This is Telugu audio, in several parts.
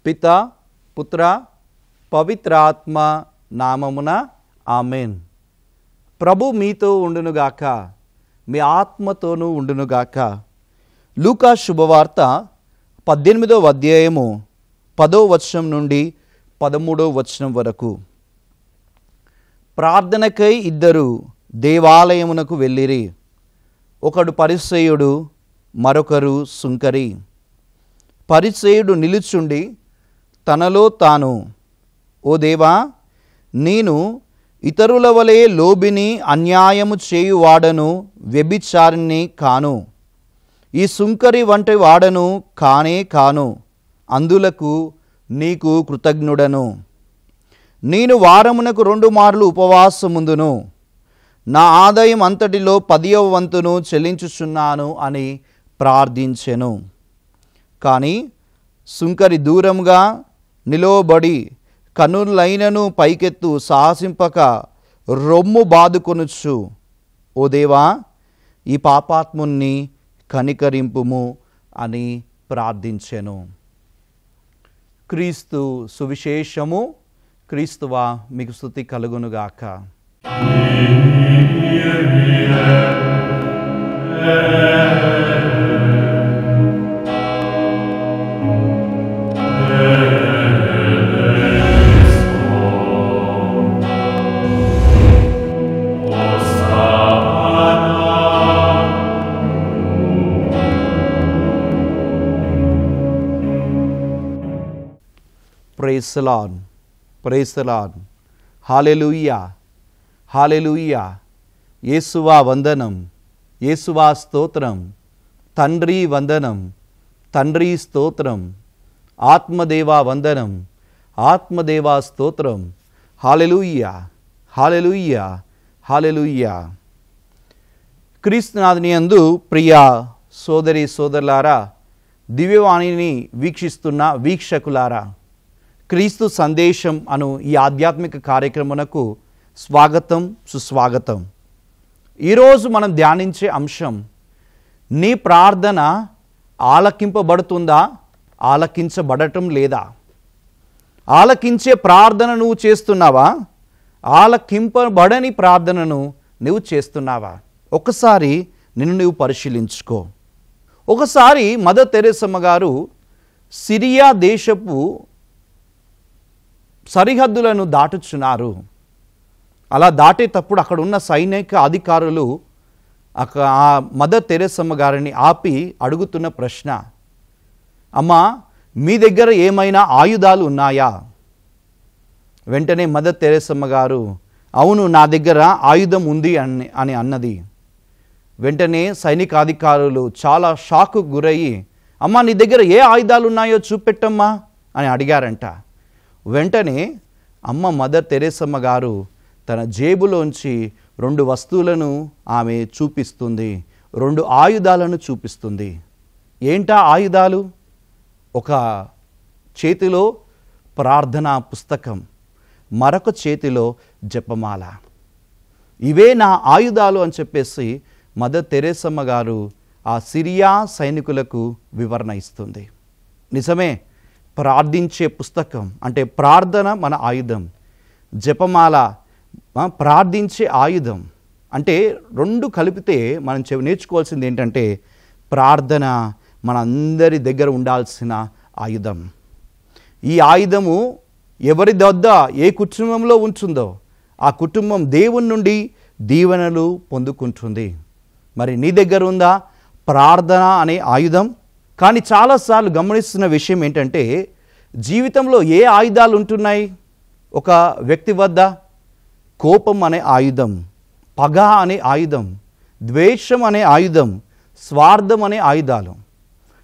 పితా పుత్ర పవిత్రాత్మ నామమున ఆమెన్. ప్రభు మీతో ఉండునుగాక, మీ ఆత్మతోనూ ఉండునుగాక. లూకా శుభవార్త 18వ అధ్యాయము 10వ వచనం నుండి 13వ వచనం వరకు. ప్రార్థనకై ఇద్దరు దేవాలయమునకు వెళ్ళిరి. ఒకడు పరిసయ్యుడు, మరొకరు సుంకరి. పరిసయ్యుడు నిలుచుండి తనలో తాను, ఓ దేవా, నేను ఇతరుల వలె లోబిని, అన్యాయము చేయువాడను, వ్యభిచారిని కాను. ఈ సుంకరి వంటి వాడను కానే కాను. అందులకు నీకు కృతజ్ఞుడను. నేను వారమునకు 2 మార్లు ఉపవాసముందును. నా ఆదాయం అంతటిలో 10వ వంతును చెల్లించుచున్నాను అని ప్రార్థించెను. కానీ సుంకరి దూరంగా నిలవబడి కన్నులైనను పైకెత్తు సాహసింపక రొమ్ము బాదుకొనుచు, ఓ దేవా, ఈ పాపాత్ముని కనికరింపుము అని ప్రార్థించెను. క్రీస్తు సువిశేషము. క్రీస్తువా మీకు స్తుతి కలుగునుగాక. Praise the lord, praise the lord. Hallelujah, hallelujah. యేసువా వందనం, యేసువా స్తోత్రం. తండ్రి వందనం, తండ్రి స్తోత్రం. ఆత్మదేవా వందనం, ఆత్మదేవా స్తోత్రం. హల్లెలూయా, హల్లెలూయా, హల్లెలూయా. క్రీస్తునాథుని యందు ప్రియ సోదరి సోదరులారా, దివ్యవాణిని వీక్షిస్తున్న వీక్షకులారా, క్రీస్తు సందేశం అను ఈ ఆధ్యాత్మిక కార్యక్రమమునకు స్వాగతం, సుస్వాగతం. ఈరోజు మనం ధ్యానించే అంశం, నీ ప్రార్థన ఆలకింపబడుతుందా, ఆలకించబడటం లేదా? ఆలకించే ప్రార్థన నువ్వు చేస్తున్నావా, ఆలకింపబడని ప్రార్థనను నువ్వు చేస్తున్నావా? ఒకసారి నిన్ను నువ్వు పరిశీలించుకో. ఒకసారి మదర్ తెరేసమ్మ గారు సిరియా దేశపు సరిహద్దులను దాటుచున్నారు. అలా దాటేటప్పుడు అక్కడ ఉన్న సైనిక అధికారులు ఆ మదర్ తెరేసమ్మ గారిని ఆపి అడుగుతున్న ప్రశ్న, అమ్మా, మీ దగ్గర ఏమైనా ఆయుధాలు ఉన్నాయా? వెంటనే మదర్ తెరేసమ్మ గారు, అవును, నా దగ్గర ఆయుధం ఉంది అని అన్నది. వెంటనే సైనికాధికారులు చాలా షాకు గురయ్యి, అమ్మా, నీ దగ్గర ఏ ఆయుధాలు ఉన్నాయో చూపెట్టమ్మా అని అడిగారంట. వెంటనే అమ్మ మదర్ తెరేసమ్మ గారు తన జేబులోంచి 2 వస్తువులను ఆమె చూపిస్తుంది, 2 ఆయుధాలను చూపిస్తుంది. ఏంటా ఆయుధాలు? ఒక చేతిలో ప్రార్థనా పుస్తకం, మరొక చేతిలో జపమాల. ఇవే నా ఆయుధాలు అని చెప్పేసి మదర్ తెరేసమ్మ గారు ఆ సిరియా సైనికులకు వివరణ ఇస్తుంది. నిజమే, ప్రార్థించే పుస్తకం అంటే ప్రార్థన మన ఆయుధం, జపమాల ప్రార్థించే ఆయుధం. అంటే 2 కలిపితే మనం నేర్చుకోవాల్సింది ఏంటంటే, ప్రార్థన మన అందరి దగ్గర ఉండాల్సిన ఆయుధం. ఈ ఆయుధము ఎవరి వద్ద ఏ కుటుంబంలో ఉంటుందో ఆ కుటుంబం దేవుని నుండి దీవెనలు పొందుకుంటుంది. మరి నీ దగ్గర ఉందా ప్రార్థన అనే ఆయుధం? కానీ చాలాసార్లు గమనిస్తున్న విషయం ఏంటంటే, జీవితంలో ఏ ఆయుధాలు ఉంటున్నాయి? ఒక వ్యక్తి వద్ద కోపం అనే ఆయుధం, పగ అనే ఆయుధం, ద్వేషం అనే ఆయుధం, స్వార్థం అనే ఆయుధాలు.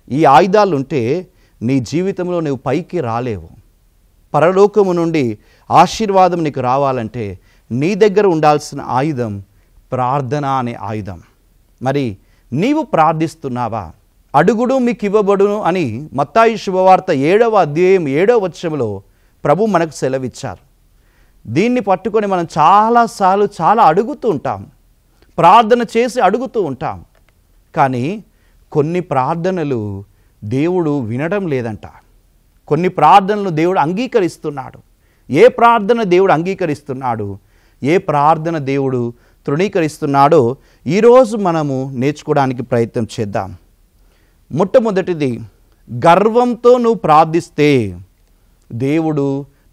ఈ ఆయుధాలు ఉంటే నీ జీవితంలో నువ్వు పైకి రాలేవు. పరలోకము నుండి ఆశీర్వాదం నీకు రావాలంటే నీ దగ్గర ఉండాల్సిన ఆయుధం ప్రార్థన అనే ఆయుధం. మరి నీవు ప్రార్థిస్తున్నావా? అడుగుడు మీకు ఇవ్వబడును అని మత్తాయి శుభవార్త 7వ అధ్యాయం 7వ వచనంలో ప్రభు మనకు సెలవిచ్చారు. దీన్ని పట్టుకొని మనం చాలాసార్లు చాలా అడుగుతూ ఉంటాం, ప్రార్థన చేసి అడుగుతూ ఉంటాం. కానీ కొన్ని ప్రార్థనలు దేవుడు వినడం లేదంట. కొన్ని ప్రార్థనలు దేవుడు అంగీకరిస్తున్నాడు. ఏ ప్రార్థన దేవుడు అంగీకరిస్తున్నాడు, ఏ ప్రార్థన దేవుడు తృణీకరిస్తున్నాడో ఈరోజు మనము నేర్చుకోవడానికి ప్రయత్నం చేద్దాం. మొట్టమొదటిది, గర్వంతో నువ్వు ప్రార్థిస్తే దేవుడు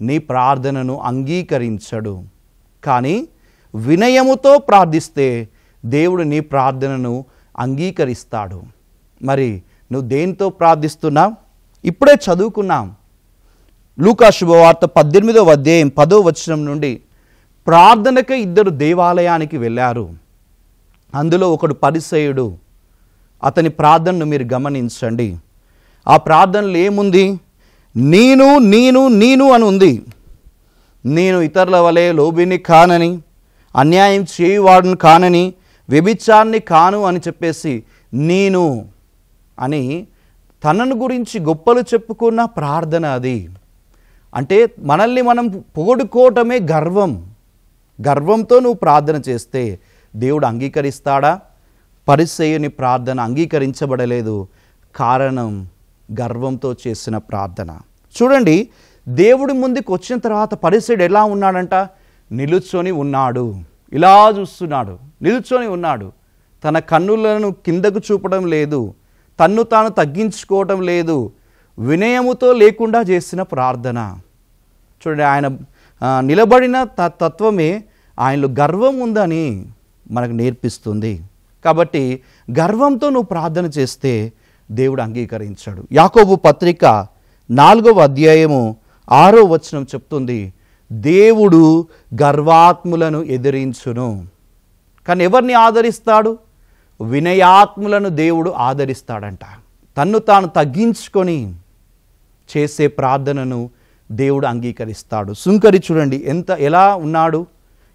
నీ ప్రార్థనను అంగీకరించడు. కానీ వినయముతో ప్రార్థిస్తే దేవుడు నీ ప్రార్థనను అంగీకరిస్తాడు. మరి నువ్వు దేనితో ప్రార్థిస్తున్నావు? ఇప్పుడే చదువుకున్నాం. లూకా శుభవార్త 18వ అధ్యాయం 10వ వచనం నుండి ప్రార్థనకై 2 దేవాలయానికి వెళ్ళారు. అందులో ఒకడు పరిసయ్యుడు. అతని ప్రార్థనను మీరు గమనించండి. ఆ ప్రార్థనలో ఏముంది? నేను నేను నేను అని ఉంది. నేను ఇతరుల వలె లోబిని కానని, అన్యాయం చేయువాడును కానని, వ్యభిచారిని కాను అని చెప్పేసి నేను అని తనను గురించి గొప్పలు చెప్పుకున్న ప్రార్థన అది. అంటే మనల్ని మనం పొగడుకోవటమే గర్వం. గర్వంతో నువ్వు ప్రార్థన చేస్తే దేవుడు అంగీకరిస్తాడా? పరిసయ్యుని ప్రార్థన అంగీకరించబడలేదు. కారణం గర్వంతో చేసిన ప్రార్థన. చూడండి, దేవుడి ముందుకు వచ్చిన తర్వాత పరిసయ్యుడు ఎలా ఉన్నాడంట? నిలుచొని ఉన్నాడు. ఇలా చూస్తున్నాడు, నిలుచొని ఉన్నాడు. తన కన్నులను కిందకు చూపడం లేదు, తన్ను తాను తగ్గించుకోవటం లేదు. వినయముతో లేకుండా చేసిన ప్రార్థన. చూడండి, ఆయన నిలబడిన తత్వమే ఆయనలో గర్వం ఉందని మనకు నేర్పిస్తుంది. కాబట్టి గర్వంతో నువ్వు ప్రార్థన చేస్తే దేవుడు అంగీకరించాడు. యాకోబు పత్రిక 4వ అధ్యాయము 6వ వచనం చెప్తుంది, దేవుడు గర్వాత్ములను ఎదిరించును. కానీ ఎవరిని ఆదరిస్తాడు? వినయాత్ములను దేవుడు ఆదరిస్తాడంట. తన్ను తాను తగ్గించుకొని చేసే ప్రార్థనను దేవుడు అంగీకరిస్తాడు. సుంకరి చూడండి ఎలా ఉన్నాడు,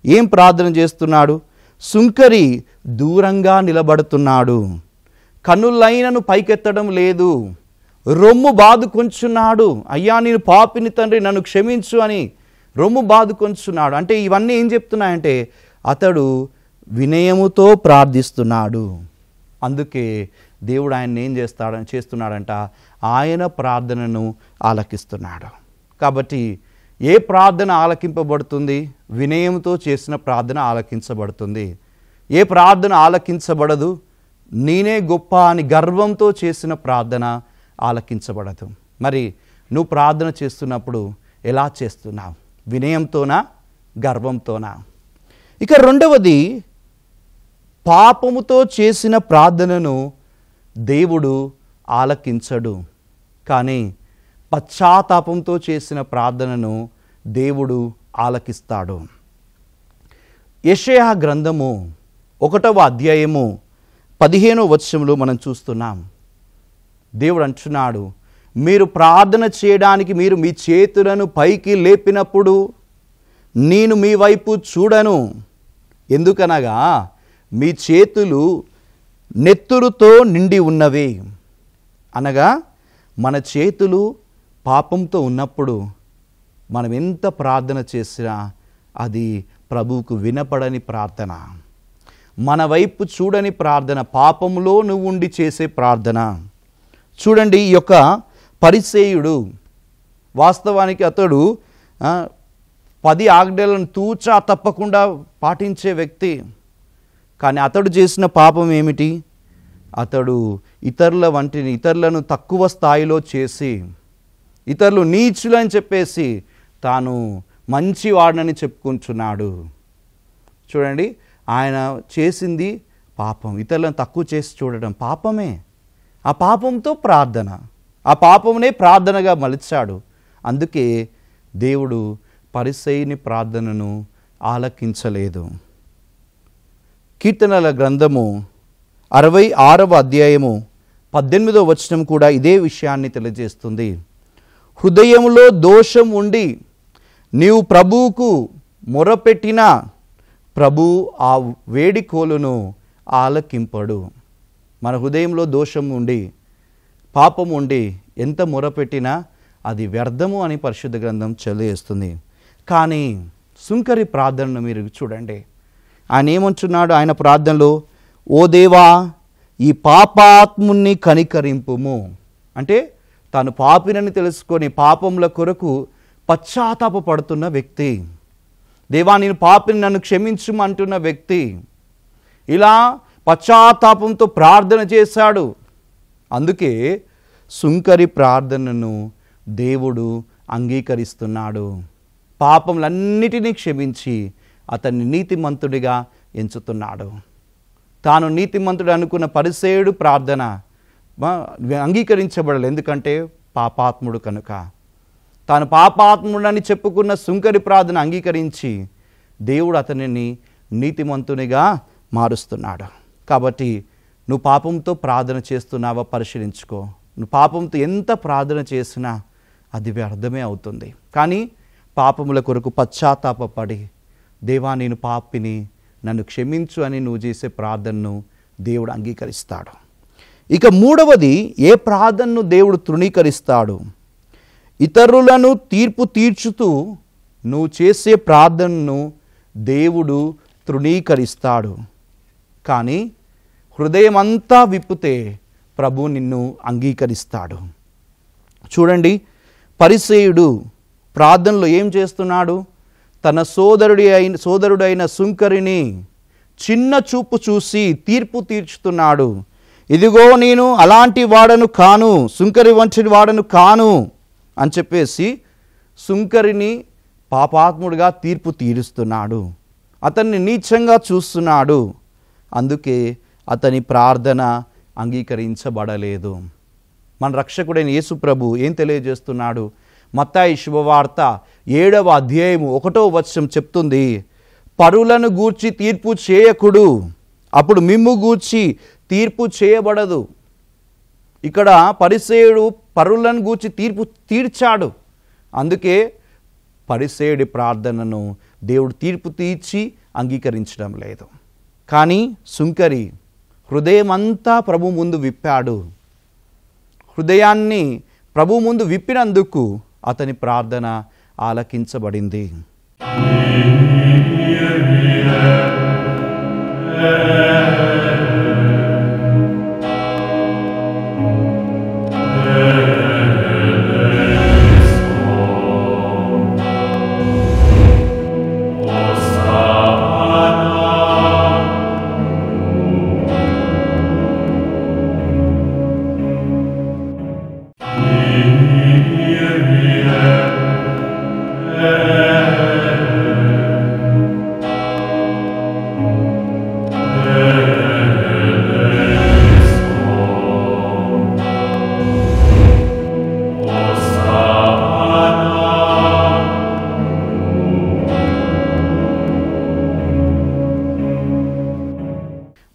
ఏం ప్రార్థన చేస్తున్నాడు? సుంకరి దూరంగా నిలబడుతున్నాడు, కన్నులైనను పైకెత్తడం లేదు, రొమ్ము బాదుకొంచున్నాడు. అయ్యా నేను పాపిని తండ్రి, నన్ను క్షమించు అని రొమ్ము బాదుకొంచున్నాడు. అంటే ఇవన్నీ ఏం చెప్తున్నాయంటే అతడు వినయముతో ప్రార్థిస్తున్నాడు. అందుకే దేవుడు ఆయన ఏం చేస్తున్నాడంట? ఆయన ప్రార్థనను ఆలకిస్తున్నాడు. కాబట్టి ఏ ప్రార్థన ఆలకింపబడుతుంది? వినయంతో చేసిన ప్రార్థన ఆలకించబడుతుంది. ఏ ప్రార్థన ఆలకించబడదు? నేనే గొప్ప అని గర్వంతో చేసిన ప్రార్థన ఆలకించబడదు. మరి నువ్వు ప్రార్థన చేస్తున్నప్పుడు ఎలా చేస్తున్నావు? వినయంతోనా, గర్వంతోనా? ఇక రెండవది, పాపముతో చేసిన ప్రార్థనను దేవుడు ఆలకించడు. కానీ పశ్చాత్తాపంతో చేసిన ప్రార్థనను దేవుడు ఆలకిస్తాడు. యెషయా గ్రంథము 1వ అధ్యాయము 15వ వచనంలో మనం చూస్తున్నాం. దేవుడు అంటున్నాడు, మీరు ప్రార్థన చేయడానికి మీరు మీ చేతులను పైకి లేపినప్పుడు నేను మీ వైపు చూడను. ఎందుకనగా మీ చేతులు నెత్తురుతో నిండి ఉన్నవి. అనగా మన చేతులు పాపంతో ఉన్నప్పుడు మనం ఎంత ప్రార్థన చేసినా అది ప్రభువుకు వినపడని ప్రార్థన, మన వైపు చూడని ప్రార్థన, పాపంలో నువ్వు ఉండి చేసే ప్రార్థన. చూడండి, ఈ యొక్క పరిసేయుడు వాస్తవానికి అతడు 10 ఆజ్ఞలను తూచా తప్పకుండా పాటించే వ్యక్తి. కానీ అతడు చేసిన పాపం ఏమిటి? అతడు ఇతరులను తక్కువ స్థాయిలో చేసి, ఇతరులు నీచులని చెప్పేసి తాను మంచివాడనని చెప్పుకుంటున్నాడు. చూడండి, ఆయన చేసింది పాపం. ఇతరులను తక్కువ చేసి చూడడం పాపమే. ఆ పాపంతో ప్రార్థన, ఆ పాపమునే ప్రార్థనగా మలిచాడు. అందుకే దేవుడు పరిసయ్యుని ప్రార్థనను ఆలకించలేదు. కీర్తనల గ్రంథము 66వ అధ్యాయము 18వ వచనం కూడా ఇదే విషయాన్ని తెలియజేస్తుంది. హృదయంలో దోషం ఉండి నీవు ప్రభువుకు మొరపెట్టిన ప్రభు ఆ వేడికోలును ఆలకింపడు. మన హృదయంలో దోషం ఉండి పాపం ఉండి ఎంత మొరపెట్టినా అది వ్యర్థము అని పరిశుద్ధ గ్రంథం తెలియజేస్తుంది. కానీ సుంకరి ప్రార్థనను మీరు చూడండి. ఆయన ఏమంటున్నాడు? ఆయన ప్రార్థనలో, ఓ దేవా, ఈ పాపాత్ముని కనికరింపుము. అంటే తాను పాపినని తెలుసుకొని పాపముల కొరకు పశ్చాత్తాపపడుతున్న వ్యక్తి. దేవా, నేను పాపిని, నన్ను క్షమించుమంటున్న వ్యక్తి. ఇలా పశ్చాత్తాపంతో ప్రార్థన చేశాడు. అందుకే సుంకరి ప్రార్థనను దేవుడు అంగీకరిస్తున్నాడు. పాపములన్నిటినీ క్షమించి అతన్ని నీతిమంతుడిగా ఎంచుతున్నాడు. తాను నీతిమంతుడు అనుకున్న పరిసేయుడు ప్రార్థన అంగీకరించబడలేదు. ఎందుకంటే పాపాత్ముడు కనుక. తాను పాపాత్ముడని చెప్పుకున్న సుంకరి ప్రార్థన అంగీకరించి దేవుడు అతనిని నీతిమంతునిగా మారుస్తున్నాడు. కాబట్టి నువ్వు పాపంతో ప్రార్థన చేస్తున్నావా పరిశీలించుకో. నువ్వు పాపంతో ఎంత ప్రార్థన చేసినా అది వ్యర్థమే అవుతుంది. కానీ పాపముల కొరకు పశ్చాత్తాపపడి, దేవా నేను పాపిని, నన్ను క్షమించు అని నువ్వు చేసే ప్రార్థనను దేవుడు అంగీకరిస్తాడు. ఇక మూడవది, ఏ ప్రార్థనను దేవుడు తృణీకరిస్తాడు? ఇతరులను తీర్పు తీర్చుతూ నువ్వు చేసే ప్రార్థనను దేవుడు తృణీకరిస్తాడు. కానీ హృదయం అంతా విప్పితే ప్రభు నిన్ను అంగీకరిస్తాడు. చూడండి, పరిసేయుడు ప్రార్థనలో ఏం చేస్తున్నాడు? తన సోదరుడైన సుంకరిని చిన్న చూపు చూసి తీర్పు తీర్చుతున్నాడు. ఇదిగో నేను అలాంటి వాడను కాను, సుంకరి వంటి వాడను కాను అని చెప్పేసి సుంకరిని పాపాత్ముడిగా తీర్పు తీరుస్తున్నాడు. అతన్ని నీచంగా చూస్తున్నాడు. అందుకే అతని ప్రార్థన అంగీకరించబడలేదు. మన రక్షకుడైన యేసు ప్రభు ఏం తెలియజేస్తున్నాడు? మత్తయి శుభవార్త 7వ అధ్యాయము 1వ వచనం చెప్తుంది, పరులను గూర్చి తీర్పు చేయకుడు, అప్పుడు మిమ్ము గూర్చి తీర్పు చేయబడదు. ఇక్కడ పరిసేయుడు పరులను గూర్చి తీర్పు తీర్చాడు. అందుకే పరిసేయుడి ప్రార్థనను దేవుడు తీర్పు తీర్చి అంగీకరించడం లేదు. కానీ సుంకరి హృదయమంతా ప్రభు ముందు విప్పాడు. హృదయాన్ని ప్రభు ముందు విప్పినందుకు అతని ప్రార్థన ఆలకించబడింది.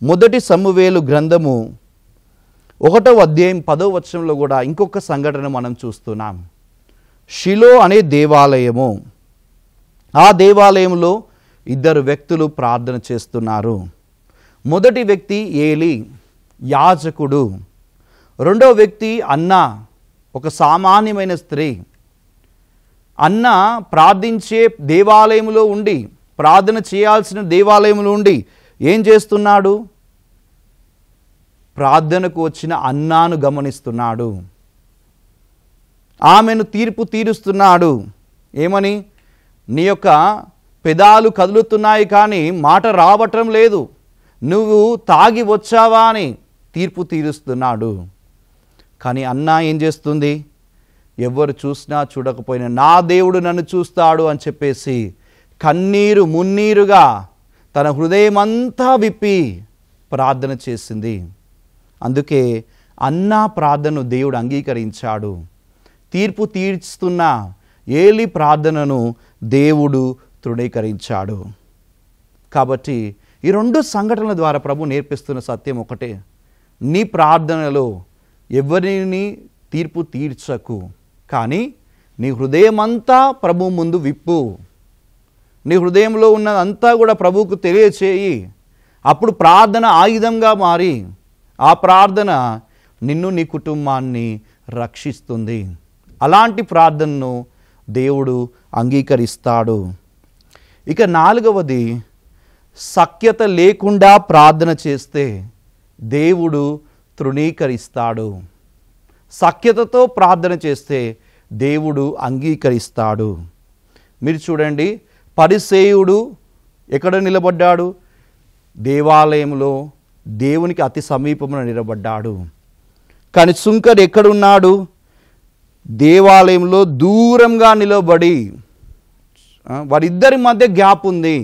మొదటి సమూయేలు గ్రంథము 1వ అధ్యాయం 10వ వచనంలో కూడా ఇంకొక సంఘటన మనం చూస్తున్నాం. షిలో అనే దేవాలయము. ఆ దేవాలయంలో 2 వ్యక్తులు ప్రార్థన చేస్తున్నారు. మొదటి వ్యక్తి ఏలి, యాజకుడు. రెండవ వ్యక్తి అన్న, ఒక సామాన్యమైన స్త్రీ. అన్న ప్రార్థించే దేవాలయంలో ఉండి, ప్రార్థన చేయాల్సిన దేవాలయంలో ఉండి ఏం చేస్తున్నాడు? ప్రార్థనకు వచ్చిన అన్నాను గమనిస్తున్నాడు. ఆమెను తీర్పు తీరుస్తున్నాడు. ఏమని? నీ యొక్క పెదాలు కదులుతున్నాయి కానీ మాట రావటం లేదు, నువ్వు తాగి వచ్చావా అని తీర్పు తీరుస్తున్నాడు. కానీ అన్న ఏం చేస్తుంది? ఎవరు చూసినా చూడకపోయినా నా దేవుడు నన్ను చూస్తాడు అని చెప్పేసి కన్నీరు మున్నీరుగా తన హృదయమంతా విప్పి ప్రార్థన చేసింది. అందుకే అన్నా ప్రార్థనను దేవుడు అంగీకరించాడు. తీర్పు తీర్చుతున్న ఏలి ప్రార్థనను దేవుడు తృణీకరించాడు. కాబట్టి ఈ 2 సంఘటనల ద్వారా ప్రభు నేర్పిస్తున్న సత్యం ఒకటే, నీ ప్రార్థనలో ఎవరిని తీర్పు తీర్చకు, కానీ నీ హృదయమంతా ప్రభు ముందు విప్పు. నీ హృదయంలో ఉన్నదంతా కూడా ప్రభువుకు తెలియచేయి. అప్పుడు ప్రార్థన ఆయుధంగా మారి ఆ ప్రార్థన నిన్ను నీ కుటుంబాన్ని రక్షిస్తుంది. అలాంటి ప్రార్థనను దేవుడు అంగీకరిస్తాడు. ఇక 4వది, సఖ్యత లేకుండా ప్రార్థన చేస్తే దేవుడు తృణీకరిస్తాడు. సఖ్యతతో ప్రార్థన చేస్తే దేవుడు అంగీకరిస్తాడు. మీరు చూడండి, పరిసేయుడు ఎక్కడ నిలబడ్డాడు? దేవాలయంలో దేవునికి అతి సమీపంలో నిలబడ్డాడు. కానీ సుంకర్ ఎక్కడున్నాడు? దేవాలయంలో దూరంగా నిలబడి, వారిద్దరి మధ్య గ్యాప్ ఉంది.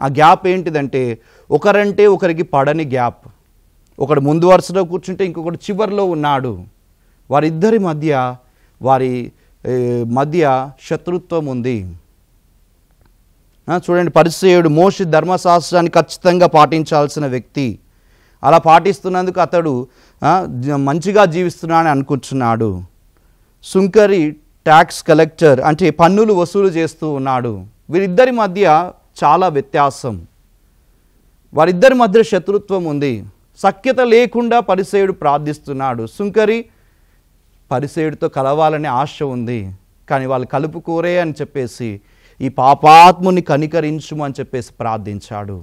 ఆ గ్యాప్ ఏంటిదంటే, ఒకరంటే ఒకరికి పడని గ్యాప్. ఒకడు ముందు వరుసలో కూర్చుంటే ఇంకొకటి చివరిలో ఉన్నాడు. వారి మధ్య శత్రుత్వం ఉంది. చూడండి, పరిసేయుడు మోషే ధర్మశాస్త్రాన్ని ఖచ్చితంగా పాటించాల్సిన వ్యక్తి. అలా పాటిస్తున్నందుకు అతడు మంచిగా జీవిస్తున్నాడని అనుకుంటున్నాడు. సుంకరి ట్యాక్స్ కలెక్టర్, అంటే పన్నులు వసూలు చేస్తూ ఉన్నాడు. వీరిద్దరి మధ్య చాలా వ్యత్యాసం. వారిద్దరి మధ్య శత్రుత్వం ఉంది. సఖ్యత లేకుండా పరిసేయుడు ప్రార్థిస్తున్నాడు. సుంకరి పరిసేయుడితో కలవాలనే ఆశ ఉంది, కానీ వాళ్ళు కలుపుకోరే అని చెప్పేసి ఈ పాపాత్ముని కనికరించుము అని చెప్పేసి ప్రార్థించాడు.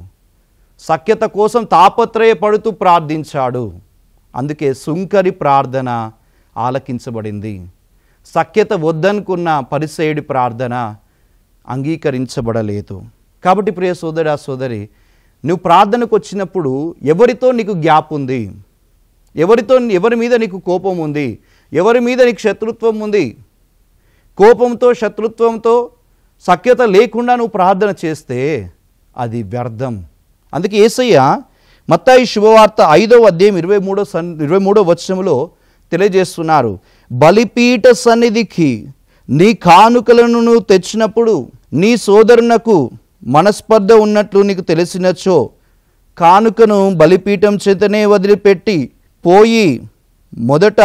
సఖ్యత కోసం తాపత్రయపడుతూ ప్రార్థించాడు. అందుకే సుంకరి ప్రార్థన ఆలకించబడింది. సఖ్యత వద్దనుకున్న పరిసేయుడి ప్రార్థన అంగీకరించబడలేదు. కాబట్టి ప్రియ సోదరా సోదరి, నువ్వు ప్రార్థనకు వచ్చినప్పుడు ఎవరితో నీకు గ్యాప్ ఉంది? ఎవరి మీద నీకు కోపం ఉంది? ఎవరి మీద నీకు శత్రుత్వం ఉంది? కోపంతో, శత్రుత్వంతో, సఖ్యత లేకుండా నువ్వు ప్రార్థన చేస్తే అది వ్యర్థం. అందుకే యేసయ్య మత్తయి శుభవార్త 5వ అధ్యాయం 23వ వచనంలో తెలియజేస్తున్నారు, బలిపీఠ సన్నిధికి నీ కానుకలను నువ్వు తెచ్చినప్పుడు నీ సోదరునకు మనస్పర్ధ ఉన్నట్లు నీకు తెలిసినచో కానుకను బలిపీఠం చేతనే వదిలిపెట్టి పోయి మొదట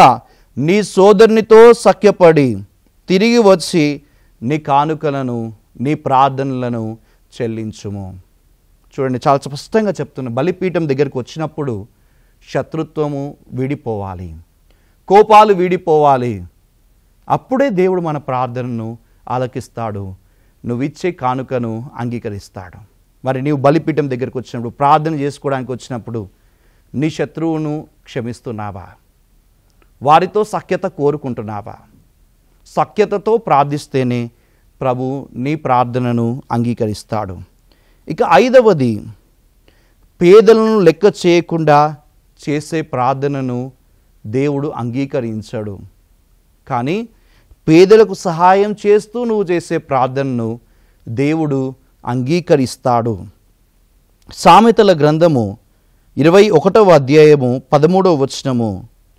నీ సోదరునితో సఖ్యపడి తిరిగి వచ్చి నీ కానుకలను, నీ ప్రార్థనలను చెల్లించుము. చూడండి, చాలా స్పష్టంగా చెప్తున్నా, బలిపీఠం దగ్గరికి వచ్చినప్పుడు శత్రుత్వము వీడిపోవాలి, కోపాలు వీడిపోవాలి. అప్పుడే దేవుడు మన ప్రార్థనను ఆలకిస్తాడు, నువ్వు ఇచ్చే కానుకను అంగీకరిస్తాడు. మరి నీవు బలిపీఠం దగ్గరికి వచ్చినప్పుడు, ప్రార్థన చేసుకోవడానికి వచ్చినప్పుడు నీ శత్రువును క్షమిస్తున్నావా? వారితో సఖ్యత కోరుకుంటున్నావా? సఖ్యతతో ప్రార్థిస్తేనే ప్రభు నీ ప్రార్థనను అంగీకరిస్తాడు. ఇక 5వది, పేదలను లెక్క చేయకుండా చేసే ప్రార్థనను దేవుడు అంగీకరించడు. కానీ పేదలకు సహాయం చేస్తూ నువ్వు చేసే ప్రార్థనను దేవుడు అంగీకరిస్తాడు. సామెతల గ్రంథము 21వ అధ్యాయము 13వ వచనము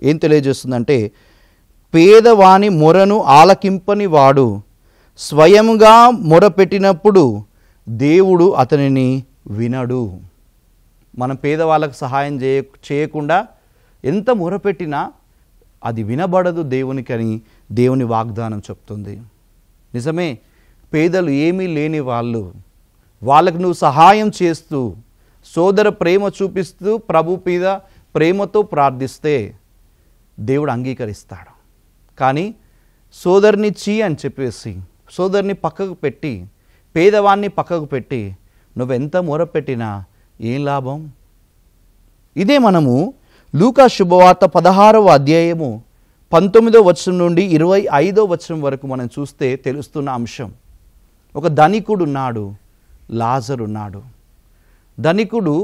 ఏం తెలియజేస్తుందంటే, పేదవాని మొరను ఆలకింపని వాడు స్వయంగా మొరపెట్టినప్పుడు దేవుడు అతనిని వినడు. మనం పేదవాళ్ళకు సహాయం చేయకుండా ఎంత మొరపెట్టినా అది వినబడదు దేవునికని దేవుని వాగ్దానం చెప్తుంది. నిజమే, పేదలు ఏమీ లేని వాళ్ళకు నువ్వు సహాయం చేస్తూ, సోదర ప్రేమ చూపిస్తూ, ప్రభు మీద ప్రేమతో ప్రార్థిస్తే దేవుడు అంగీకరిస్తాడు. కానీ సోదరునిచ్చి అని చెప్పేసి సోదరుని పక్కకు పెట్టి, పేదవాన్ని పక్కకు పెట్టి నువ్వెంత మొరపెట్టినా ఏం లాభం? ఇదే మనము లూకా శుభవార్త 16వ అధ్యాయము 19వ వచనం నుండి 25వ వచనం వరకు మనం చూస్తే తెలుస్తున్న అంశం. ఒక ధనికుడు ఉన్నాడు, లాజరు ఉన్నాడు. ధనికుడు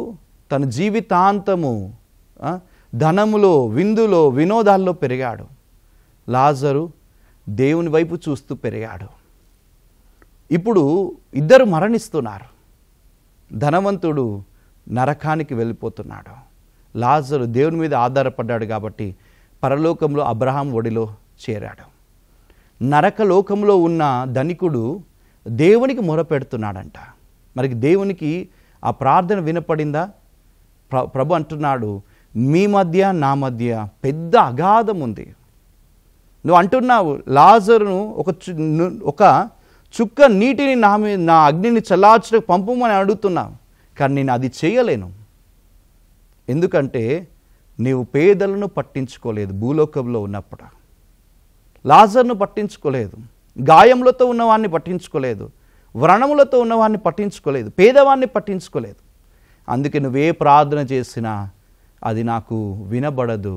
తన జీవితాంతము ధనములో, విందులో, వినోదాల్లో పెరిగాడు. లాజరు దేవుని వైపు చూస్తూ పెరిగాడు. ఇప్పుడు ఇద్దరు మరణిస్తున్నారు. ధనవంతుడు నరకానికి వెళ్ళిపోతున్నాడు. లాజరు దేవుని మీద ఆధారపడ్డాడు కాబట్టి పరలోకంలో అబ్రహాం ఒడిలో చేరాడు. నరకలోకంలో ఉన్న ధనికుడు దేవునికి మొరపెడుతున్నాడంట. మరి దేవునికి ఆ ప్రార్థన వినపడిందా? ప్రభు అంటున్నాడు, మీ మధ్య నా మధ్య పెద్ద అగాధం ఉంది. నువ్వు అంటున్నావు లాజరును ఒక చుక్క నీటిని నా అగ్నిని చల్లార్చడానికి పంపమని అడుగుతున్నా, కానీ నేను అది చేయలేను. ఎందుకంటే నీవు పేదలను పట్టించుకోలేదు. భూలోకంలో ఉన్నప్పుడు లాజర్ను పట్టించుకోలేదు, గాయములతో ఉన్నవాడిని పట్టించుకోలేదు, వ్రణములతో ఉన్నవాడిని పట్టించుకోలేదు, పేదవాడిని పట్టించుకోలేదు. అందుకే నువ్వే ప్రార్థన చేసినా అది నాకు వినబడదు.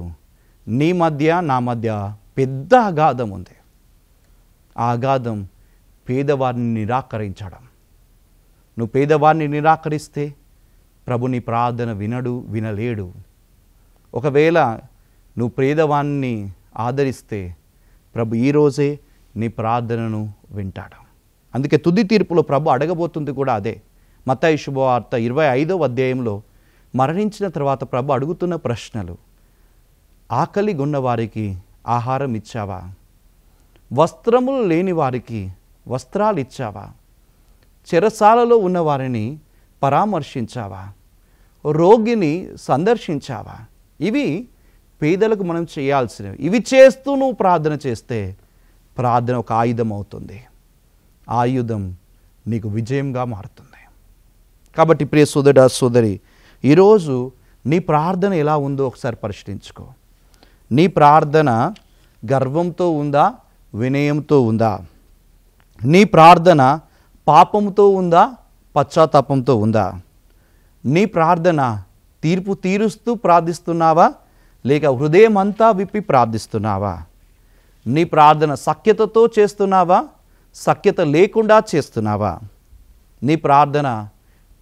నీ మధ్య నా మధ్య పెద్ద అగాధం ఉంది. ఆ అగాధం పేదవారిని నిరాకరించడం. నువ్వు పేదవారిని నిరాకరిస్తే ప్రభు నీ ప్రార్థన వినలేడు. ఒకవేళ నువ్వు పేదవాన్ని ఆదరిస్తే ప్రభు ఈరోజే నీ ప్రార్థనను వింటాడు. అందుకే తుది తీర్పులో ప్రభు అడగబోతుంది కూడా అదే. మత్తయి శుభవార్త 25వ అధ్యాయంలో మరణించిన తర్వాత ప్రభు అడుగుతున్న ప్రశ్నలు: ఆకలిగొన్న వారికి ఆహారం ఇచ్చావా? వస్త్రములు లేని వారికి వస్త్రాలు ఇచ్చావా? చెరసాలలో ఉన్నవారిని పరామర్శించావా? రోగిని సందర్శించావా? ఇవి పేదలకు మనం చేయాల్సినవి. ఇవి చేస్తూ నువ్వు ప్రార్థన చేస్తే ప్రార్థన ఒక ఆయుధం అవుతుంది. ఆయుధం నీకు విజయంగా మారుతుంది. కాబట్టి ప్రియ సోదరుడా సోదరి, ఈరోజు నీ ప్రార్థన ఎలా ఉందో ఒకసారి పరిశీలించుకో. నీ ప్రార్థన గర్వంతో ఉందా, వినయంతో ఉందా? నీ ప్రార్థన పాపంతో ఉందా, పశ్చాత్తాపంతో ఉందా? నీ ప్రార్థన తీర్పు తీరుస్తూ ప్రార్థిస్తున్నావా, లేక హృదయం అంతా విప్పి ప్రార్థిస్తున్నావా? నీ ప్రార్థన సఖ్యతతో చేస్తున్నావా, సఖ్యత లేకుండా చేస్తున్నావా? నీ ప్రార్థన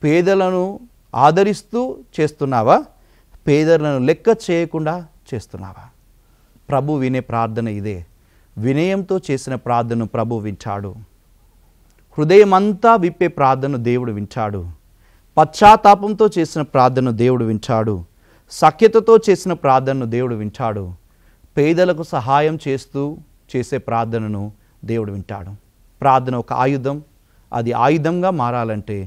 పేదలను ఆదరిస్తూ చేస్తున్నావా, పేదలను లెక్క చేయకుండా చేస్తున్నావా? ప్రభు వినే ప్రార్థన ఇదే. వినయంతో చేసిన ప్రార్థనను ప్రభు వింటాడు. హృదయం అంతా విప్పే ప్రార్థనను దేవుడు వింటాడు. పశ్చాత్తాపంతో చేసిన ప్రార్థనను దేవుడు వింటాడు. సఖ్యతతో చేసిన ప్రార్థనను దేవుడు వింటాడు. పేదలకు సహాయం చేస్తూ చేసే ప్రార్థనను దేవుడు వింటాడు. ప్రార్థన ఒక ఆయుధం. అది ఆయుధంగా మారాలంటే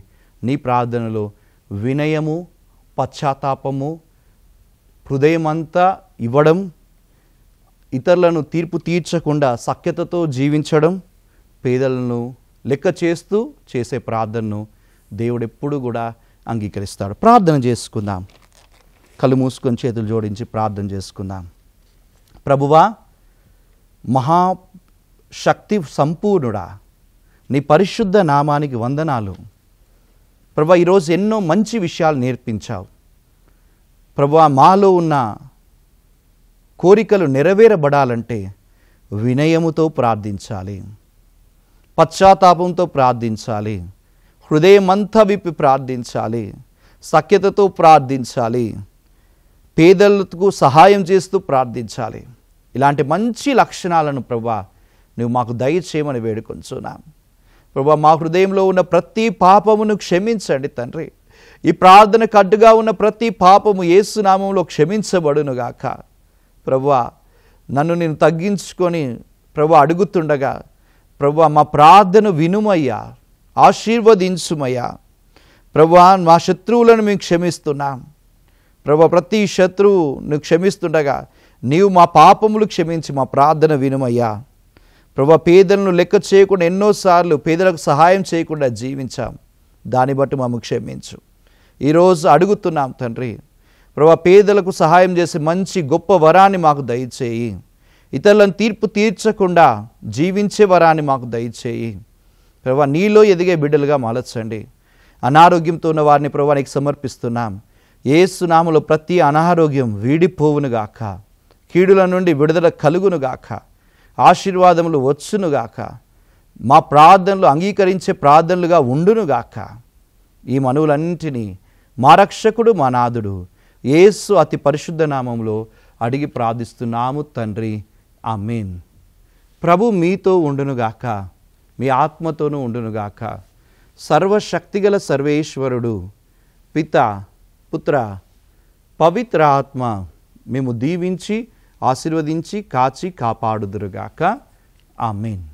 నీ ప్రార్థనలో వినయము, పశ్చాత్తాపము, హృదయమంతా ఇవ్వడం, ఇతరులను తీర్పు తీర్చకుండా సఖ్యతతో జీవించడం, పేదలను లెక్క చేస్తూ చేసే ప్రార్థనను దేవుడు ఎప్పుడు కూడా అంగీకరిస్తాడు. ప్రార్థన చేసుకుందాం. కళ్ళు మూసుకొని చేతులు జోడించి ప్రార్థన చేసుకుందాం. ప్రభువా, మహాశక్తి సంపూర్ణుడా, నీ పరిశుద్ధ నామానికి వందనాలు. ప్రభువా, ఈరోజు ఎన్నో మంచి విషయాలు నేర్పించావు. ప్రభువా, మాలో ఉన్న కోరికలు నెరవేరబడాలంటే వినయముతో ప్రార్థించాలి, పశ్చాత్తాపంతో ప్రార్థించాలి, హృదయమంతా విప్పి ప్రార్థించాలి, సఖ్యతతో ప్రార్థించాలి, పేదలకు సహాయం చేస్తూ ప్రార్థించాలి. ఇలాంటి మంచి లక్షణాలను ప్రభువా నువ్వు మాకు దయచేయమని వేడుకొంచున్నాం. ప్రభువా, మా హృదయంలో ఉన్న ప్రతి పాపమును క్షమించండి తండ్రి. ఈ ప్రార్థనకు అడ్డుగా ఉన్న ప్రతి పాపము యేసు నామములో క్షమించబడునుగాక. ప్రభువా, నన్ను నేను తగ్గించుకొని ప్రభువా అడుగుతుండగా ప్రభువా మా ప్రార్థన వినుమయ్యా, ఆశీర్వదించుమయ్యా. ప్రభువా, మా శత్రువులను మేము క్షమిస్తున్నాం. ప్రభువా, ప్రతి శత్రువు నువ్వు క్షమిస్తుండగా నీవు మా పాపములు క్షమించి మా ప్రార్థన వినుమయ్యా. ప్రభువా, పేదలను లెక్క చేయకుండా ఎన్నోసార్లు పేదలకు సహాయం చేయకుండా జీవించాం. దాన్ని బట్టి మమ్మల్ని క్షమించు. ఈరోజు అడుగుతున్నాం తండ్రి, ప్రభువా, పేదలకు సహాయం చేసే మంచి గొప్ప వరాన్ని మాకు దయచేయి. ఇతరులను తీర్పు తీర్చకుండా జీవించే వరాన్ని మాకు దయచేయి. ప్రభువా, నీలో ఎదిగే బిడ్డలుగా మలచండి. అనారోగ్యంతో ఉన్న వారిని ప్రభువా నీకు సమర్పిస్తున్నాం. యేసు నామములో ప్రతి అనారోగ్యం వీడిపోవునుగాక, కీడుల నుండి విడుదల కలుగునుగాక, ఆశీర్వాదములు వచ్చునుగాక, మా ప్రార్థనలు అంగీకరించే ప్రార్థనలుగా ఉండునుగాక. ఈ మనవులన్నింటినీ మా రక్షకుడు మా నాథుడు యేసు అతి పరిశుద్ధ నామములో అడిగి ప్రార్థిస్తున్నాము తండ్రి. ఆమేన్. ప్రభు మీతో ఉండునుగాక, మీ ఆత్మతోనూ ఉండునుగాక. సర్వశక్తిగల సర్వేశ్వరుడు పిత, పుత్ర, పవిత్ర ఆత్మ మేము దీవించి ఆశీర్వదించి కాచి కాపాడుదురుగాక. ఆమేన్.